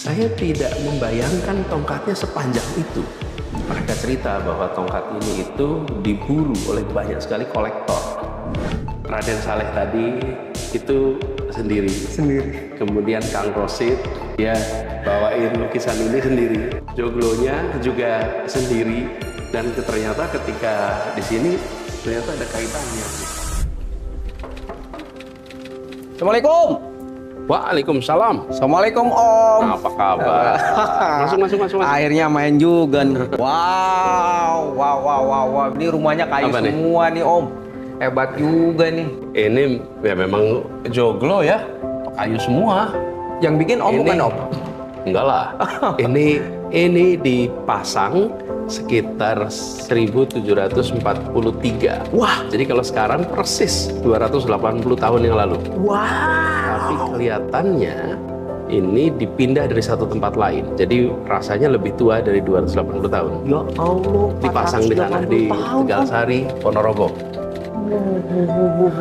Saya tidak membayangkan tongkatnya sepanjang itu. Mereka cerita bahwa tongkat ini itu diburu oleh banyak sekali kolektor. Raden Saleh tadi itu sendiri. Kemudian Kang Rosid dia bawain lukisan ini sendiri. Joglonya juga sendiri. Dan ternyata ketika di sini ternyata ada kaitannya. Assalamualaikum. Waalaikumsalam. Assalamualaikum Om. Apa kabar? Masuk. Akhirnya main juga nih. Wow. Ini rumahnya kayu Apa semua nih Om. Hebat juga nih. Ini ya memang joglo ya, kayu semua. Yang bikin Om bukan Om? Enggak lah. ini dipasang sekitar 1743. Wah. Jadi kalau sekarang persis 280 tahun yang lalu. Wow. Tapi kelihatannya ini dipindah dari satu tempat lain. Jadi rasanya lebih tua dari 280 tahun. Ya Allah. Dipasang di sana di Tegalsari, Ponorogo.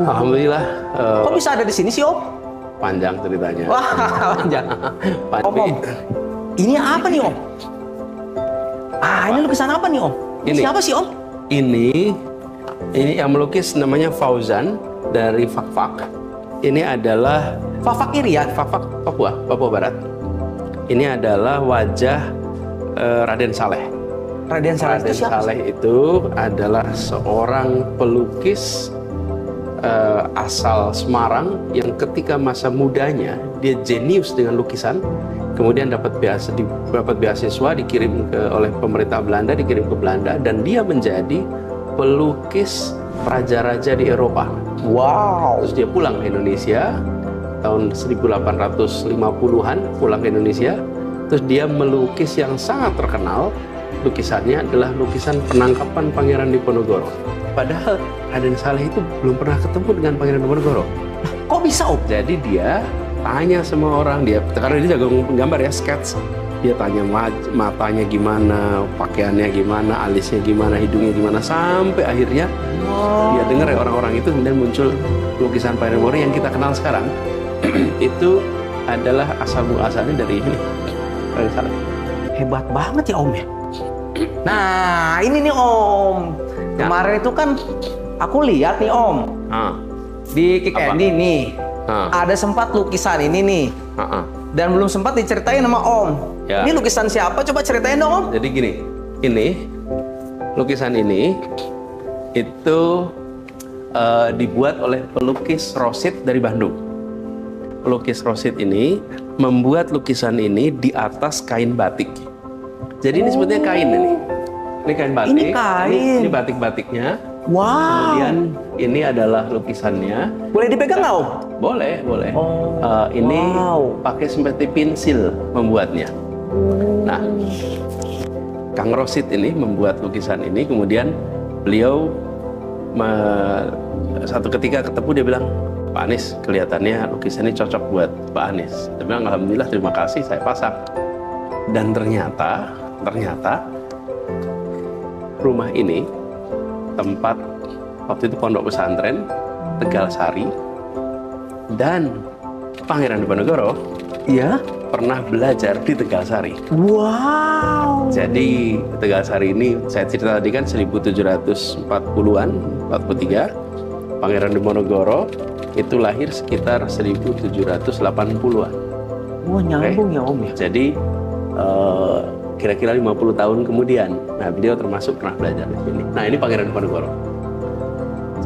Alhamdulillah. Kok bisa ada di sini sih Om? Panjang ceritanya. Wah, panjang. Om, ini apa nih Om? Ini lukisan apa nih Om? Ini siapa sih Om? Ini yang melukis namanya Fauzan dari Fakfak. Ini adalah Fakfak Irian, Fakfak Papua Barat. Ini adalah wajah Raden Saleh. Raden Saleh itu siapa? Saleh itu adalah seorang pelukis asal Semarang yang ketika masa mudanya dia jenius dengan lukisan, kemudian dapat beasiswa dikirim oleh pemerintah Belanda, dikirim ke Belanda, dan dia menjadi pelukis raja-raja di Eropa. Wow. Terus dia pulang ke Indonesia tahun 1850-an, pulang ke Indonesia. Terus dia melukis yang sangat terkenal. Lukisannya adalah lukisan penangkapan Pangeran Diponegoro. Padahal Raden Saleh itu belum pernah ketemu dengan Pangeran Diponegoro. Kok bisa Om? Jadi dia tanya sama orang, karena dia jago gambar ya, sketch. Dia tanya matanya gimana, pakaiannya gimana, alisnya gimana, hidungnya gimana, sampai akhirnya dia dengar ya orang-orang itu, kemudian muncul lukisan Pangeran Diponegoro yang kita kenal sekarang. Itu adalah asal-muasalnya dari ini, Raden Saleh. Hebat banget ya Om ya. Nah ini nih Om, kemarin itu kan aku lihat nih Om di Kick Andy nih, ada sempat lukisan ini nih, dan belum sempat diceritain sama Om. Ya. Ini lukisan siapa? Coba ceritain dong Om. Jadi gini, ini lukisan ini itu dibuat oleh pelukis Rosid dari Bandung. Pelukis Rosid ini membuat lukisan ini di atas kain batik. Jadi ini sebetulnya kain ini. Ini kain batik. Ini kain. Ini batik-batiknya. Wow. Kemudian ini adalah lukisannya. Boleh dipegang nggak Om? Boleh. Ini pakai seperti pensil membuatnya. Nah, Kang Rosid ini membuat lukisan ini. Kemudian beliau satu ketika ketemu dia bilang, Pak Anies, kelihatannya lukisan ini cocok buat Pak Anies. Dia bilang, alhamdulillah, terima kasih, saya pasang. Dan ternyata rumah ini tempat waktu itu pondok pesantren Tegalsari, dan Pangeran Diponegoro ya pernah belajar di Tegalsari. Wow. Jadi Tegalsari ini saya cerita tadi kan 1740-an, 43. Pangeran Diponegoro itu lahir sekitar 1780-an. Wah, nyambung ya Om ya. Jadi kira-kira 50 tahun kemudian, nah beliau termasuk pernah belajar di sini. Nah ini Pangeran Diponegoro.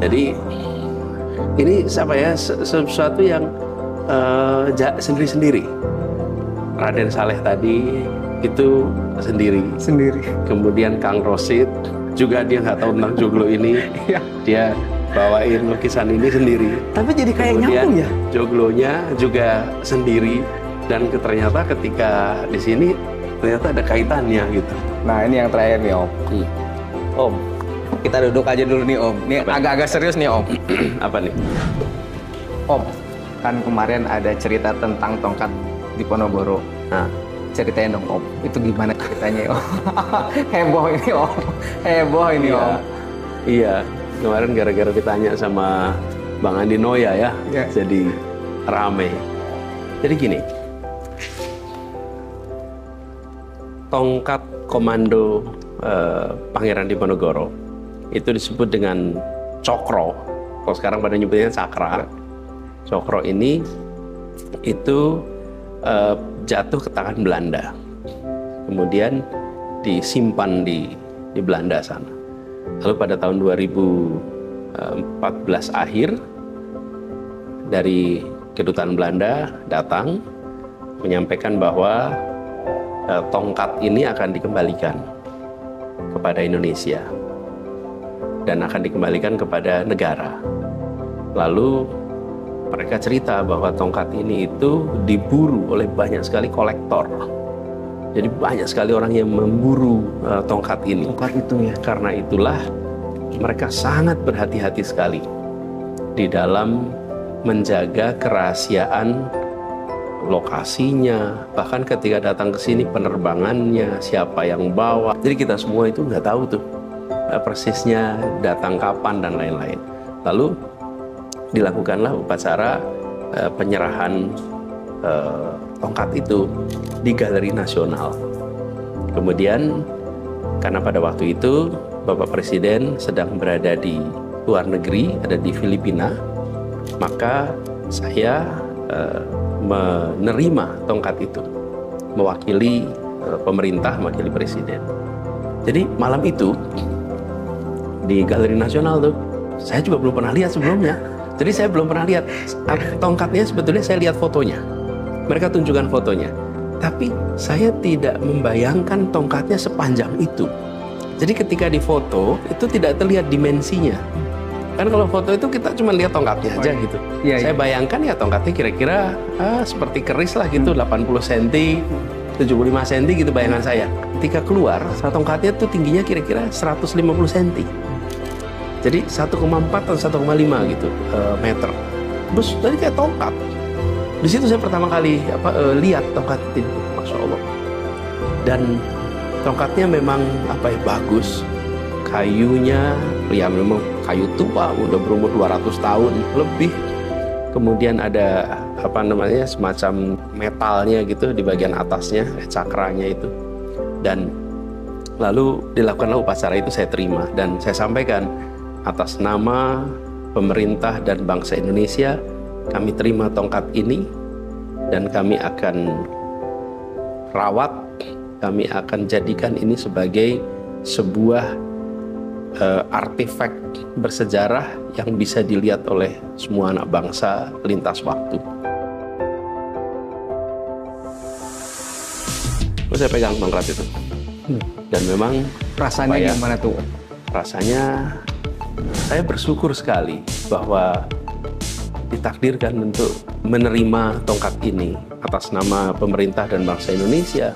Jadi ini sesuatu yang sendiri-sendiri. Raden Saleh tadi itu sendiri. Kemudian Kang Rosid juga dia nggak tahu tentang joglo ini. Dia bawain lukisan ini sendiri. Tapi jadi kayak kemudian nyambung ya. Joglonya juga sendiri. Dan ternyata ketika di sini ternyata ada kaitannya gitu. Nah ini yang terakhir nih Om. Om, kita duduk aja dulu nih Om. Ini agak-agak serius nih Om. Apa nih? Om, kan kemarin ada cerita tentang tongkat Diponegoro. Nah, ceritain dong Om. Itu gimana ceritanya Om? Heboh ini Om. Om. Iya, kemarin gara-gara ditanya sama Bang Andi Noya ya. Jadi rame. Jadi gini. tongkat komando Pangeran Diponegoro itu disebut dengan cokro. Kalau sekarang pada nyebutnya cakra. Cokro ini itu jatuh ke tangan Belanda. Kemudian disimpan di Belanda sana. Lalu pada tahun 2014 akhir dari kedutaan Belanda datang menyampaikan bahwa tongkat ini akan dikembalikan kepada Indonesia dan akan dikembalikan kepada negara. Lalu mereka cerita bahwa tongkat ini itu diburu oleh banyak sekali kolektor. Jadi banyak sekali orang yang memburu tongkat ini. Tongkat itu ya. Karena itulah mereka sangat berhati-hati sekali di dalam menjaga kerahasiaan lokasinya, bahkan ketika datang ke sini penerbangannya, siapa yang bawa. Jadi kita semua itu nggak tahu tuh persisnya datang kapan dan lain-lain. Lalu dilakukanlah upacara penyerahan tongkat itu di Galeri Nasional. Kemudian karena pada waktu itu Bapak Presiden sedang berada di luar negeri, ada di Filipina, maka saya menerima tongkat itu mewakili pemerintah, mewakili Presiden. Jadi malam itu di Galeri Nasional tuh saya juga belum pernah lihat sebelumnya. Jadi saya belum pernah lihat tongkatnya, sebetulnya saya lihat fotonya. Mereka tunjukkan fotonya. Tapi saya tidak membayangkan tongkatnya sepanjang itu. Jadi ketika difoto, itu tidak terlihat dimensinya. Kan kalau foto itu kita cuma lihat tongkatnya aja gitu. Saya bayangkan ya tongkatnya kira-kira seperti keris lah gitu, 80 cm, 75 cm gitu bayangan saya. Ketika keluar, tongkatnya tuh tingginya kira-kira 150 cm. Jadi 1,4 atau 1,5 gitu meter. Terus tadi kayak tongkat. Di situ saya pertama kali lihat tongkat itu, Masya Allah. Dan tongkatnya memang bagus. Kayunya, ya memang kayu tua, udah berumur 200 tahun lebih. Kemudian ada semacam metalnya gitu di bagian atasnya, cakranya itu. Dan lalu dilakukanlah upacara itu, saya terima dan saya sampaikan atas nama pemerintah dan bangsa Indonesia, kami terima tongkat ini dan kami akan rawat, kami akan jadikan ini sebagai sebuah artefak bersejarah yang bisa dilihat oleh semua anak bangsa lintas waktu. Terus saya pegang tongkat itu dan memang rasanya gimana tuh? Rasanya saya bersyukur sekali bahwa ditakdirkan untuk menerima tongkat ini atas nama pemerintah dan bangsa Indonesia.